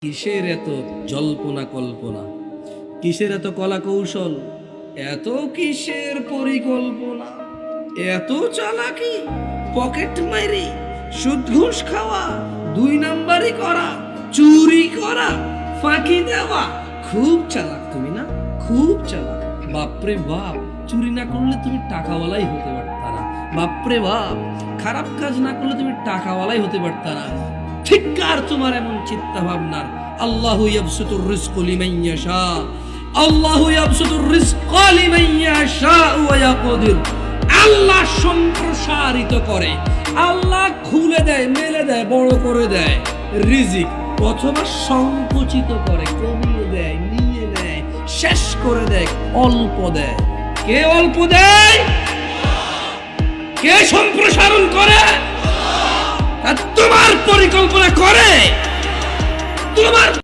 কিসের এত জল্পনা কল্পনা, কিসের এত কলা কৌশল, এত কিসের পরিকল্পনা, এত চালাকি, পকেট মারি, সুদ ঘুষ খাওয়া, দুই নাম্বারি করা, চুরি করা, ফাঁকি দেওয়া। খুব চালাক তুমি না, খুব চালাক। বাপরে বাপ, চুরি না করলে তুমি টাকাওয়ালাই হতে পারতা না। বাপরে বাপ, খারাপ কাজ না করলে তুমি টাকাওয়ালাই হতে পারতা না। ঠিককার তোমার এমন চিন্তা ভাবনার। আল্লাহু ইয়াবসুতুর রিজকা লিমান ইয়াশা, আল্লাহু ইয়াবসুতুর রিজকা লিমান ইয়াশা ওয়া ইয়াকদির। আল্লাহ সম্প্রসারিত করে, আল্লাহ খুলে দেয়, মেলে দেয়, বড় করে দেয় রিজিক, অথবা সংকুচিত করে, কমিয়ে দেয়, নিয়ে নেয়, শেষ করে দেয়, অল্প দেয়। কে অল্প দেয়? কে সম্প্রসারণ করে? তোমার পরিকল্পনা করে তোমার